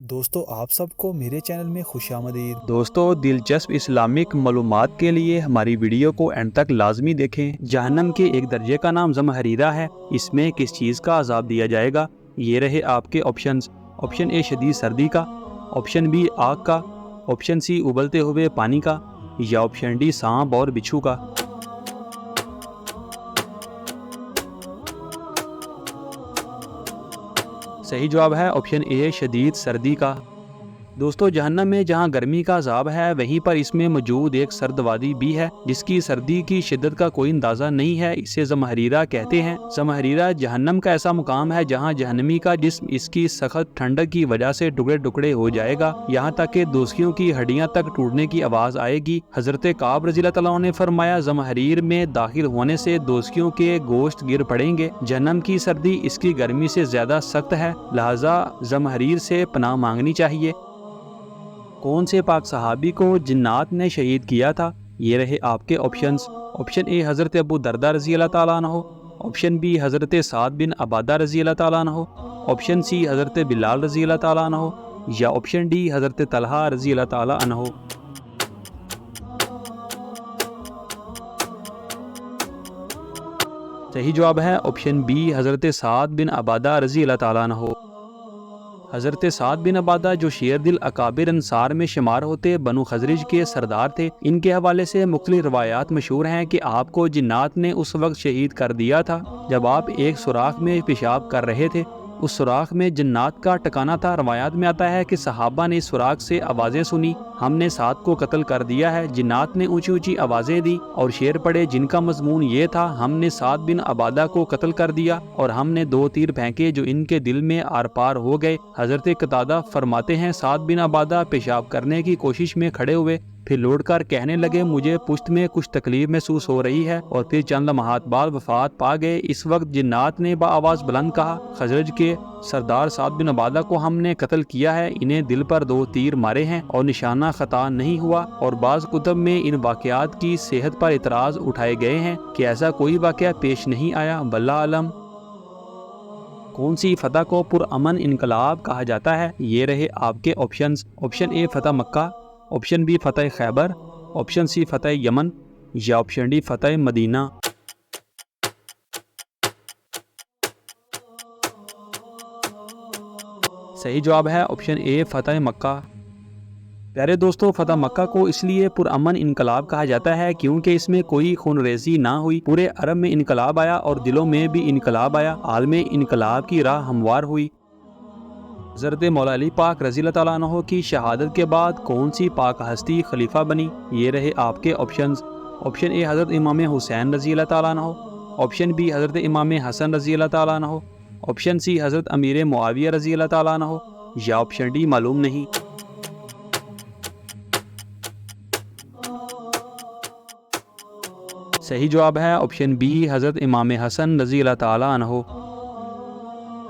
دوستو آپ سب کو میرے چینل میں خوش آمدید۔ دوستو دلچسپ اسلامک معلومات کے لیے ہماری ویڈیو کو اینڈ تک لازمی دیکھیں۔ جہنم کے ایک درجے کا نام زمہریرہ ہے۔ اس میں کس چیز کا عذاب دیا جائے گا؟ یہ رہے آپ کے آپشنز۔ آپشن اے شدید سردی کا، آپشن بی آگ کا، آپشن سی ابلتے ہوئے پانی کا، یا آپشن ڈی سانپ اور بچھو کا۔ صحیح جواب ہے آپشن اے شدید سردی کا۔ دوستو جہنم میں جہاں گرمی کا عذاب ہے وہیں پر اس میں موجود ایک سرد وادی بھی ہے جس کی سردی کی شدت کا کوئی اندازہ نہیں ہے، اسے زمہریرہ کہتے ہیں۔ زمہریرہ جہنم کا ایسا مقام ہے جہاں جہنمی کا جسم اس کی سخت ٹھنڈک کی وجہ سے ٹکڑے ٹکڑے ہو جائے گا، یہاں تک کہ دوسیوں کی ہڈیاں تک ٹوٹنے کی آواز آئے گی۔ حضرت کعب رضی اللہ تعالیٰ عنہ نے فرمایا زمہریر میں داخل ہونے سے دوسیوں کے گوشت گر پڑیں گے۔ جہنم کی سردی اس کی گرمی سے زیادہ سخت ہے، لہذا زمہریر سے پناہ مانگنی چاہیے۔ کون سے پاک صحابی کو جنات نے شہید کیا تھا؟ یہ رہے آپ کے آپشنز۔ آپشن اے حضرت ابو دردہ رضی اللہ تعالیٰ عنہ، آپشن بی حضرت سعد بن عبادہ رضی اللہ تعالیٰ عنہ، آپشن سی حضرت بلال رضی اللہ تعالیٰ عنہ، یا آپشن ڈی حضرت طلحہ رضی اللہ تعالیٰ عنہ۔ صحیح جواب ہے آپشن بی حضرت سعد بن عبادہ رضی اللہ تعالیٰ عنہ۔ حضرت سعد بن عبادہ جو شیر دل اکابر انصار میں شمار ہوتے بنو خزرج کے سردار تھے، ان کے حوالے سے مختلف روایات مشہور ہیں کہ آپ کو جنات نے اس وقت شہید کر دیا تھا جب آپ ایک سوراخ میں پیشاب کر رہے تھے۔ اس سوراخ میں جنات کا ٹکانا تھا۔ روایات میں آتا ہے کہ صحابہ نے اس سوراخ سے آوازیں سنی، ہم نے سعد کو قتل کر دیا ہے۔ جنات نے اونچی اونچی آوازیں دی اور شعر پڑھے جن کا مضمون یہ تھا، ہم نے سعد بن عبادہ کو قتل کر دیا اور ہم نے 2 تیر پھینکے جو ان کے دل میں آر پار ہو گئے۔ حضرت قتادہ فرماتے ہیں سعد بن عبادہ پیشاب کرنے کی کوشش میں کھڑے ہوئے، پھر لوٹ کر کہنے لگے مجھے پشت میں کچھ تکلیف محسوس ہو رہی ہے، اور پھر چند لمحات بعد وفات پا گئے۔ اس وقت جنات نے بآواز بلند کہا، خزرج کے سردار سعد بن عبادہ کو ہم نے قتل کیا ہے، انہیں دل پر 2 تیر مارے ہیں اور نشانہ خطا نہیں ہوا۔ اور بعض کتب میں ان واقعات کی صحت پر اعتراض اٹھائے گئے ہیں کہ ایسا کوئی واقعہ پیش نہیں آیا، واللہ عالم۔ کون سی فتح کو پرامن انقلاب کہا جاتا ہے؟ یہ رہے آپ کے آپشنز۔ آپشن اے فتح مکہ، آپشن بی فتح خیبر، آپشن سی فتح یمن، یا آپشن ڈی فتح مدینہ۔ صحیح جواب ہے آپشن اے فتح مکہ۔ پیارے دوستو فتح مکہ کو اس لیے پرامن انقلاب کہا جاتا ہے کیونکہ اس میں کوئی خون ریزی نہ ہوئی، پورے عرب میں انقلاب آیا اور دلوں میں بھی انقلاب آیا، عالم انقلاب کی راہ ہموار ہوئی۔ حضرت مولا علی پاک رضی اللہ تعالیٰ عنہ کی شہادت کے بعد کون سی پاک ہستی خلیفہ بنی؟ یہ رہے آپ کے آپشنز۔ آپشن اے حضرت امام حسین رضی اللہ تعالیٰ عنہ، آپشن بی حضرت امام حسن رضی اللہ تعالیٰ عنہ، آپشن سی حضرت امیر معاویہ رضی اللہ تعالیٰ عنہ، یا آپشن ڈی معلوم نہیں۔ صحیح جواب ہے آپشن بی حضرت امام حسن رضی اللہ تعالیٰ عنہ۔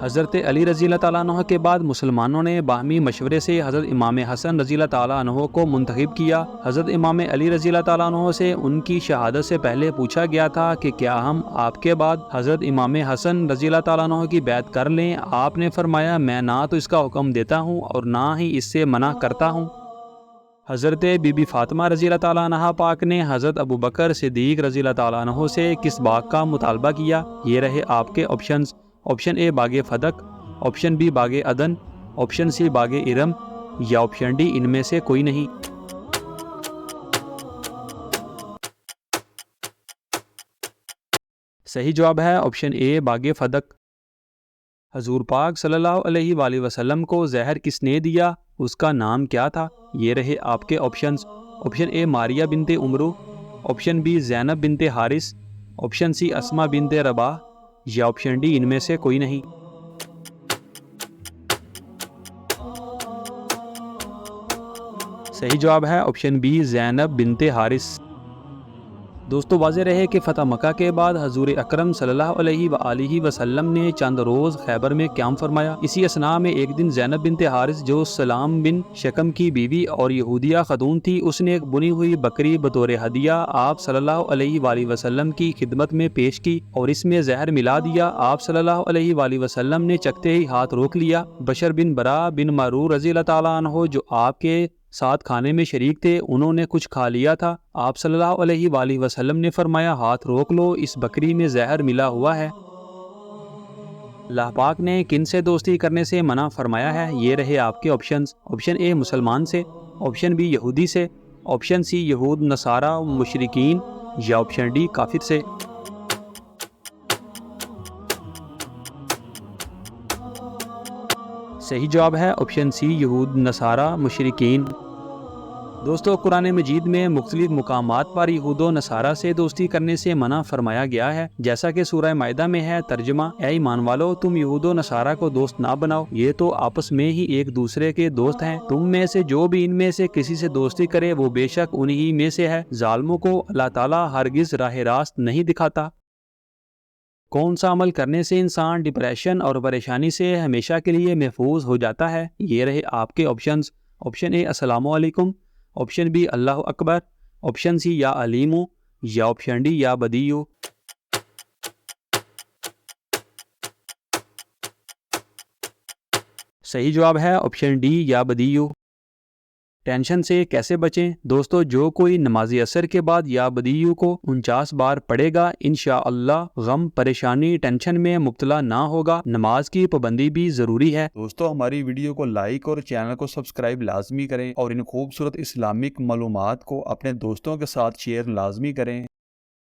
حضرت علی رضی اللہ تعالیٰ عنہ کے بعد مسلمانوں نے باہمی مشورے سے حضرت امام حسن رضی اللہ تعالیٰ عنہ کو منتخب کیا۔ حضرت امام علی رضی اللہ تعالیٰ عنہ سے ان کی شہادت سے پہلے پوچھا گیا تھا کہ کیا ہم آپ کے بعد حضرت امام حسن رضی اللہ تعالیٰ عنہ کی بیعت کر لیں؟ آپ نے فرمایا میں نہ تو اس کا حکم دیتا ہوں اور نہ ہی اس سے منع کرتا ہوں۔ حضرت بی بی فاطمہ رضی اللہ تعالیٰ عنہ پاک نے حضرت ابو بکر صدیق رضی اللہ تعالیٰ عنہ سے کس باغ کا مطالبہ کیا؟ یہ رہے آپ کے آپشنز۔ آپشن اے باغ فدق، آپشن بی باغ عدن، آپشن سی باغ ارم، یا آپشن ڈی ان میں سے کوئی نہیں۔ صحیح جواب ہے آپشن اے باغ فدق۔ حضور پاک صلی اللہ علیہ وآلہ وسلم کو زہر کس نے دیا؟ اس کا نام کیا تھا؟ یہ رہے آپ کے آپشنز۔ آپشن اے ماریہ بنت عمرو، آپشن بی زینب بنت حارث، آپشن سی اسما بنت رباح، یا آپشن ڈی ان میں سے کوئی نہیں۔ صحیح جواب ہے آپشن بی زینب بنت حارث۔ دوستو واضح رہے کہ فتح مکہ کے بعد حضور اکرم صلی اللہ علیہ وآلہ وسلم نے چند روز خیبر میں قیام فرمایا۔ اسی اثناء میں ایک دن زینب بنت حارث جو سلام بن شکم کی بیوی اور یہودیہ خاتون تھی، اس نے ایک بنی ہوئی بکری بطور ہدیہ آپ صلی اللہ علیہ وآلہ وسلم کی خدمت میں پیش کی اور اس میں زہر ملا دیا۔ آپ صلی اللہ علیہ وآلہ وسلم نے چکھتے ہی ہاتھ روک لیا۔ بشر بن برا بن معرور رضی اللہ تعالیٰ عنہ جو آپ کے ساتھ کھانے میں شریک تھے، انہوں نے کچھ کھا لیا تھا۔ آپ صلی اللہ علیہ وآلہ وسلم نے فرمایا ہاتھ روک لو، اس بکری میں زہر ملا ہوا ہے۔ اللہ پاک نے کن سے دوستی کرنے سے منع فرمایا ہے؟ یہ رہے آپ کے آپشنز۔ آپشن اے مسلمان سے، آپشن بی یہودی سے، آپشن سی یہود نصارہ مشرکین، یا آپشن ڈی کافر سے۔ صحیح جواب ہے آپشن سی یہود نصارہ مشرکین۔ دوستو قرآن مجید میں مختلف مقامات پر یہود و نصارہ سے دوستی کرنے سے منع فرمایا گیا ہے، جیسا کہ سورہ مائدہ میں ہے۔ ترجمہ: اے ایمان والو، تم یہود و نصارہ کو دوست نہ بناؤ، یہ تو آپس میں ہی ایک دوسرے کے دوست ہیں۔ تم میں سے جو بھی ان میں سے کسی سے دوستی کرے وہ بے شک انہی میں سے ہے۔ ظالموں کو اللہ تعالیٰ ہرگز راہ راست نہیں دکھاتا۔ کون سا عمل کرنے سے انسان ڈپریشن اور پریشانی سے ہمیشہ کے لیے محفوظ ہو جاتا ہے؟ یہ رہے آپ کے آپشنز۔ آپشن اے السلام علیکم، آپشن بی اللہ اکبر، آپشن سی یا علیم، یا آپشن ڈی یا بدیو۔ صحیح جواب ہے آپشن ڈی یا بدیو۔ ٹینشن سے کیسے بچیں؟ دوستو جو کوئی نماز عصر کے بعد یا بدیو کو 49 بار پڑھے گا، انشاءاللہ غم، پریشانی، ٹینشن میں مبتلا نہ ہوگا۔ نماز کی پابندی بھی ضروری ہے۔ دوستو ہماری ویڈیو کو لائک اور چینل کو سبسکرائب لازمی کریں اور ان خوبصورت اسلامک معلومات کو اپنے دوستوں کے ساتھ شیئر لازمی کریں۔